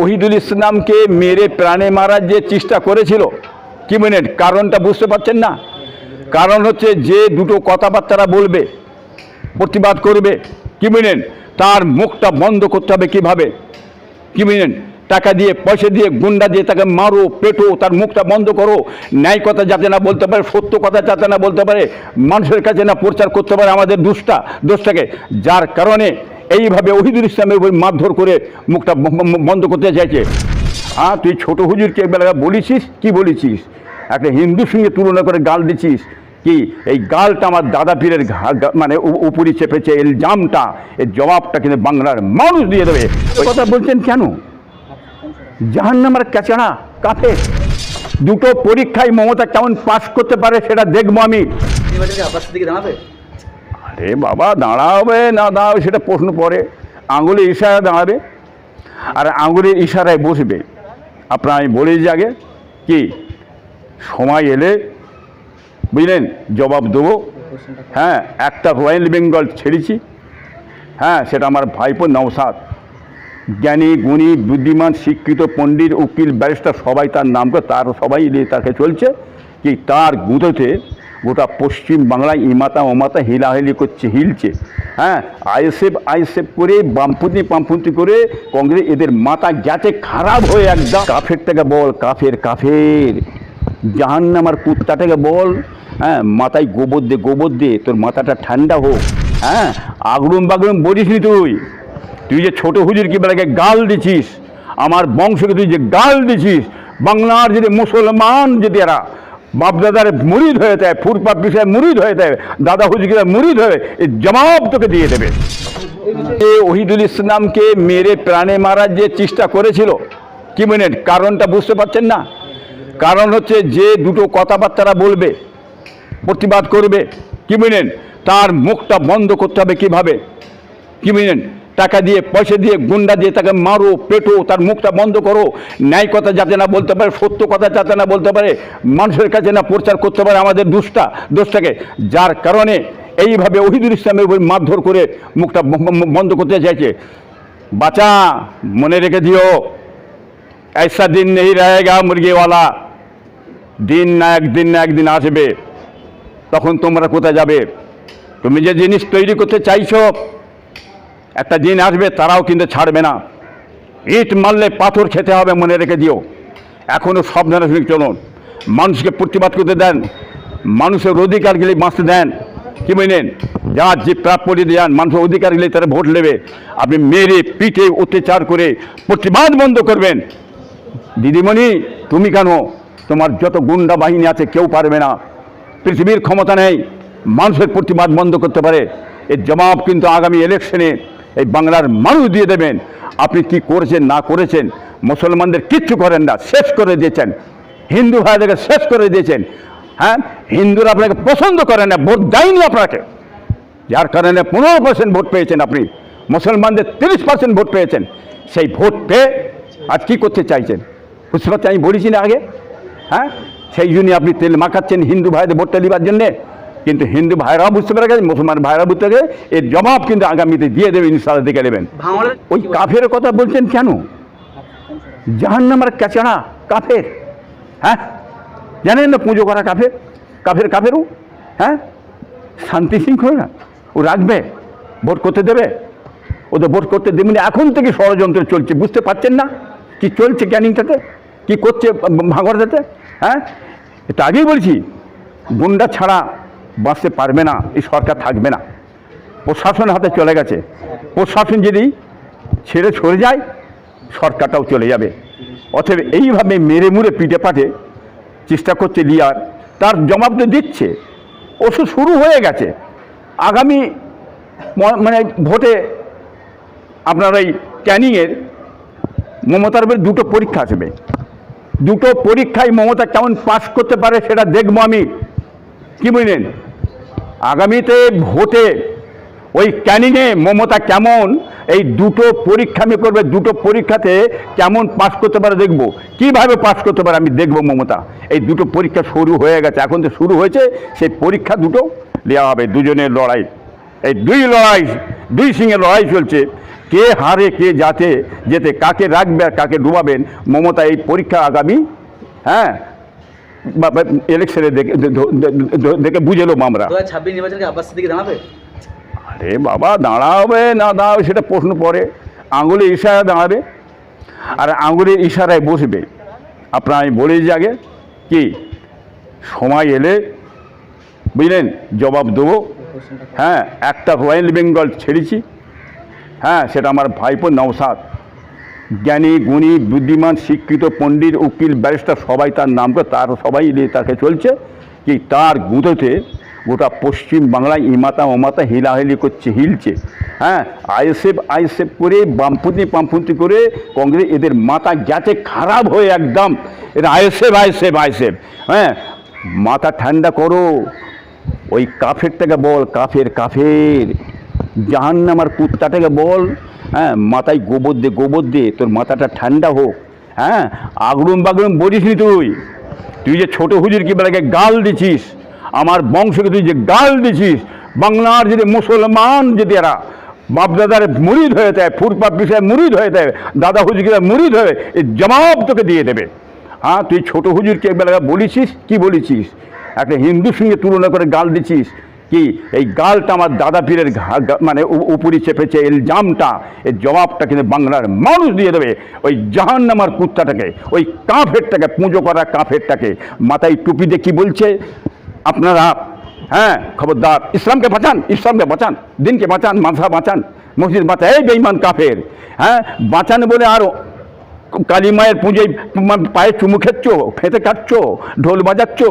ওহিদুল ইসলামকে মেরে প্রাণে মারার যে চেষ্টা করেছিল, কি বলেন কারণটা বুঝতে পারছেন না? কারণ হচ্ছে যে দুটো কথাবার্তা বলবে, প্রতিবাদ করবে, কি বলেন তার মুখটা বন্ধ করতে হবে কিভাবে, কি বলেন টাকা দিয়ে পয়সা দিয়ে গুন্ডা দিয়ে তাকে মারো পেটো, তার মুখটা বন্ধ করো, ন্যায় কথা যাতে না বলতে পারে, সত্য কথা যাতে না বলতে পারে, মানুষের কাছে না প্রচার করতে পারে আমাদের দোষটাকে, যার কারণে এইভাবে ওহিদুল ইসলামের উপর মারধর করে মুখটা বন্ধ করতে চাইছে। হ্যাঁ, তুই ছোট হুজুরকে একবেলা বলেছিস, কি বলেছিস? একটা হিন্দুর সঙ্গে তুলনা করে গাল দিচ্ছিস, কি এই গালটা আমার দাদা পীরের মানে উপরে চেপেছে, ইলজামটা, এর জবাবটা কিন্তু বাংলার মানুষ দিয়ে দেবে। ওই কথা বলছেন কেন? জাহান্নামের ক্যাচড়া কাফের। দুটো পরীক্ষায় মমতা কেমন পাস করতে পারে সেটা দেখবো আমি। আরে বাবা, দাঁড়াবে না দাঁড়াবে সেটা প্রশ্ন পড়ে। আঙুলের ইশারায় দাঁড়াবে আর আঙুলের ইশারায় বসবে। আপনার আমি বলেছি আগে, কি সময় এলে বুঝলেন জবাব দেবো। হ্যাঁ, একটা রয়্যাল বেঙ্গল ছেড়েছি, হ্যাঁ সেটা আমার ভাইপো নওশাদ। জ্ঞানী গুণী বুদ্ধিমান শিক্ষিত পণ্ডিত উকিল ব্যারিস্টার সবাই তার নাম করে, তার সবাই তাকে চলছে, কি তার গুঁতোতে গোটা পশ্চিম বাংলায় ইমাতা ওমাতা হিলাহিলি করছে, হিলছে। হ্যাঁ, আইএসএফ করে বামপন্থী করে কংগ্রেস, এদের মাথা গেছে খারাপ হয়ে একদম। কাফের থেকে বল, কাফের জাহান্নামার কুত্তাটাকে বল, হ্যাঁ মাথায় গোবর দে তোর মাথাটা ঠান্ডা হোক। হ্যাঁ, আগরুম বাগরুম বলিস নি তুই যে ছোট হুজুরকে বেলাকে গাল দিছিস, আমার বংশকে তুই যে গাল দিছিস, বাংলার যদি মুসলমান যদি এরা বাপদাদার মুরিদ হয়ে যায়, ফুরপাত বিষয়ে মুরিদ হয়ে যায়, দাদা হুজুরকে মুরিদ হয়ে, এই জবাব তোকে দিয়ে দেবে। ওহিদুল ইসলামকে মেরে প্রাণে মারার যে চেষ্টা করেছিল, কি বলেন কারণটা বুঝতে পারছেন না? কারণ হচ্ছে যে দুটো কথাবার্তা বলবে, প্রতিবাদ করবে, কি বলেন তার মুখটা বন্ধ করতে হবে কিভাবে, কি বলেন টাকা দিয়ে পয়সা দিয়ে গুন্ডা দিয়ে তাকে মারো পেটো, তার মুখটা বন্ধ করো, ন্যায় কথা যাতে না বলতে পারে, সত্য কথা যাতে না বলতে পারে, মানুষের কাছে না প্রচার করতে পারে আমাদের দোষটাকে, যার কারণে এইভাবে ওহিদুল ইসলামের উপর মারধর করে মুখটা বন্ধ করতে চাইছে। বাচ্চা মনে রেখে দিও, ऐसा दिन नहीं रहेगा মুরগিওয়ালা, দিন না একদিন আসবে, তখন তোমরা কোথায় যাবে? তুমি যে জিনিস তৈরি করতে চাইছো একটা দিন আসবে, তারাও কিন্তু ছাড়বে না। ইট মারলে পাথর খেতে হবে, মনে রেখে দিও। এখনও সাবধানে চলুন, মানুষকে প্রতিবাদ করতে দেন, মানুষের অধিকার গেলে বাঁচতে দেন, কি বলেন যার যে প্রাপ্য দেন, মানুষের অধিকার গেলে তারা ভোট নেবে। আপনি মেরে পিঠে অত্যাচার করে প্রতিবাদ বন্ধ করবেন। দিদিমণি তুমি কেন, তোমার যত গুন্ডা বাহিনী আছে কেউ পারবে না, পৃথিবীর ক্ষমতা নেই মানুষের প্রতিবাদ বন্ধ করতে পারে। এর জবাব কিন্তু আগামী ইলেকশনে এই বাংলার মানুষ দিয়ে দেবেন। আপনি কি করেছেন না করেছেন, মুসলমানদের কিচ্ছু করেন না, শেষ করে দিয়েছেন, হিন্দু ভাইদেরকে শেষ করে দিয়েছেন। হ্যাঁ, হিন্দুরা আপনাকে পছন্দ করে না, ভোট দেয়নি আপনাকে, যার কারণে 15% ভোট পেয়েছেন আপনি, মুসলমানদের 30% ভোট পেয়েছেন। সেই ভোট পেয়ে আজ কী করতে চাইছেন বুঝতে পারছেন? আমি বলেছি না আগে, হ্যাঁ সেই জন্যই আপনি তেল মাখাচ্ছেন হিন্দু ভাইদের ভোটটা নেবার জন্যে। কিন্তু হিন্দু ভাইরাও বুঝতে পেরে গেছে, মুসলমান ভাইরা বুঝতে গেছে, এর জবাব কিন্তু আগামীতে দিয়ে দেবেন, ইনশাআল্লাহ দেখে নেবেন। ওই কাফের কথা বলছেন কেন? জাহান্নামের ক্যাচড়া কাফের। হ্যাঁ, জানেন না পুজো করা কাফেরও। হ্যাঁ, শান্তি শৃঙ্খলা ও রাখবে, ভোট করতে দেবে, ওদের ভোট করতে দেবেন। এখন থেকে ষড়যন্ত্র চলছে, বুঝতে পারছেন না কি চলছে ক্যানিংটাতে, কি করছে ভাঙড়াতে? হ্যাঁ, এটা আগেই বলছি, গুন্ডা ছাড়া বাঁচতে পারবে না, এই সরকার থাকবে না, প্রশাসনের হাতে চলে গেছে। প্রশাসন যদি সরে যায়, সরকারটাও চলে যাবে। অতএব এইভাবে মেরে মুড়ে পিঠে পাঠে চেষ্টা করছে লিয়ার, তার জবাব তো দিচ্ছে, ওষুধ শুরু হয়ে গেছে। আগামী মানে ভোটে আপনার এই ক্যানিংয়ের মমতার উপরে দুটো পরীক্ষা আসবে, দুটো পরীক্ষায় মমতা কেমন পাস করতে পারে সেটা দেখবো আমি, কি বুঝলেন? আগামীতে ভোটে ওই ক্যানিংয়ে মমতা কেমন এই দুটো পরীক্ষা আমি করবে, দুটো পরীক্ষাতে কেমন পাস করতে পারে দেখবো, কিভাবে পাস করতে পারে আমি দেখবো মমতা। এই দুটো পরীক্ষা শুরু হয়ে গেছে, এখন তো শুরু হয়েছে, সেই পরীক্ষা দুটো দেওয়া হবে। দুজনের লড়াই, এই দুই সিংহের লড়াই চলছে, কে হারে কে যেতে কাকে রাখবে আর কাকে ডুবাবেন মমতা এই পরীক্ষা আগামী হ্যাঁ ইলেকশনে দেখে বুঝে নেবো আমরা। 2026 নির্বাচনকে আব্বাস সিদ্দিকী দাঁড়াবে? আরে বাবা, দাঁড়াবে না দাঁড়াবে সেটা প্রশ্ন পরে। আঙুলে ইশারা দাঁড়াবে আর আঙুলের ইশারায় বসবে। আপনার আমি বলেছি আগে কি সময় এলে বুঝলেন জবাব দেবো। হ্যাঁ, একটা রয়্যাল বেঙ্গল ছেড়েছি, হ্যাঁ সেটা আমার ভাইপো নওশাদ। জ্ঞানী গুণী বুদ্ধিমান শিক্ষিত পণ্ডিত উকিল ব্যারিস্টার সবাই তার নাম করে তার সবাই তাকে চলছে কি তার গুঁতোতে গোটা পশ্চিম বাংলায় ইমাতা ওমাতা হিলাহিলি করছে, হিলছে। হ্যাঁ, আইএসএফ করে বামপন্থী করে কংগ্রেস এদের মাথা গেছে খারাপ হয়ে একদম। এরা আইএসএফ। হ্যাঁ, মাথা ঠান্ডা করো। ওই কাফেরটাকে বল, কাফের জাহান্নামার কুত্তাটাকে বল, হ্যাঁ মাথায় গোবর দে তোর মাথাটা ঠান্ডা হোক। হ্যাঁ, আগরুম বাগরুম বলিস নি তুই যে ছোট হুজুর কি বেলাকে গাল দিছিস, আমার বংশকে তুই যে গাল দিছিস, বাংলার যদি মুসলমান যদি এরা বাপদাদার মুরিদ হয়ে যায়, ফুরপাপ বিষয়ে মুরিদ হয়ে যায়, দাদা হুজুরকে মুরিদ হয়ে এই জবাব তোকে দিয়ে দেবে। হ্যাঁ, তুই ছোট হুজুরকে বেলাকে বলেছিস কি বলেছিস, একটা হিন্দুর সঙ্গে তুলনা করে গাল দিছিস কি এই গালটা আমার দাদা পীরের মানে উপরি চেপেছে ইলজামটা, এই জবাবটা কিন্তু বাংলার মানুষ দিয়ে দেবে। ওই জাহান্নামার কুত্তাটাকে, ওই কাফেরটাকে, পুজো করা কাফেরটাকে। মাথায় টুপি দিয়ে কি বলছে আপনারা, হ্যাঁ খবরদার, ইসলামকে বাঁচান, দিনকে বাঁচান, মাথা বাঁচান, মসজিদ বাঁচান, এই বেঈমান কাফের। হ্যাঁ, বাঁচান বলে আরও কালী মায়ের পুজোয় পায়ে চুমু খেচ্ছ, ফেঁতে কাটছ, ঢোল বাজাচ্ছ,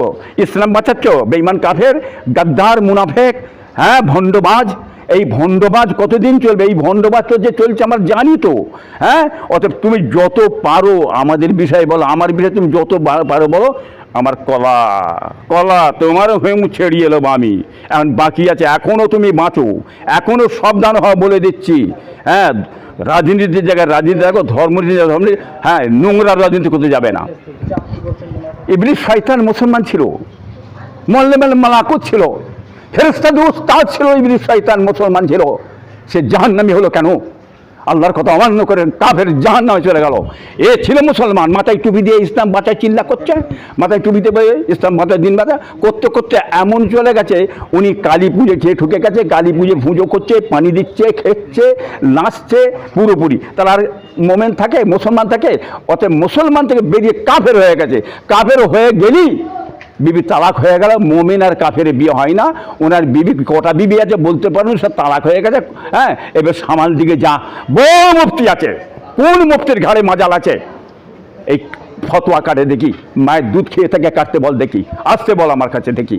ইসলাম বাঁচাচ্ছ, বেঈমান কাফের, গাদ্দার, মুনাফেক, হ্যাঁ ভণ্ডবাজ। এই ভণ্ডবাজ কতদিন চলবে? এই ভণ্ডবাজ তো যে চলছে আমরা জানি তো। হ্যাঁ, অতএব তুমি যত পারো আমাদের বিষয়ে বলো, আমার বিষয়ে তুমি যত পারো বলো। আমার কলা তোমারও হয়ে ছেড়িয়ে এলো আমি, এখন বাকি আছে। এখনও তুমি বাঁচো, এখনও সাবধান হওয়া বলে দিচ্ছি। হ্যাঁ, রাজনীতির জায়গায় রাজনীতি দেখো, ধর্মনীতি, হ্যাঁ নোংরা রাজনীতি করতে যাবে না। ইবলিস শয়তান মুসলমান ছিল, মালাকুত ছিল, ফেরেশতাদের উস্তাদ ছিল। ইবলিস শয়তান মুসলমান ছিল, সে জাহান্নামী হলো কেন? আল্লাহর কথা অমান্য করে কাফের জাহান্নামে চলে গেল। এ ছিল মুসলমান, মাথায় টুপি দিয়ে ইসলাম বাঁচায় চিল্লা করছে, মাথায় টুপি দিয়ে ইসলাম বাঁচায় দিন বাঁচা করতে এমন চলে গেছে উনি কালী পুজো খেয়ে ঠুকে গেছে, কালী পুজো করছে, পানি দিচ্ছে, খেচ্ছে, নাচছে পুরোপুরি। তার আর মোমেন থাকে, মুসলমান থাকে? অতএব মুসলমান থেকে বেরিয়ে কাফের হয়ে গেছে। কাফের হয়ে গেলেই বিবি তালাক হয়ে গেল। মোমেন আর কাফের বিয়ে হয় না। ওনার বিবি কটা বিবি আছে বলতে পারবেন, সব তালাক হয়ে গেছে। হ্যাঁ, এবার সামাল দিকে যা, বড় মুফতি আছে, কোন মুফতির ঘাড়ে মাজাল আছে? এই ফতোয়া কাটে দেখি, মায়ের দুধ খেয়ে থেকে কাটতে বল দেখি, আসতে বল আমার কাছে দেখি।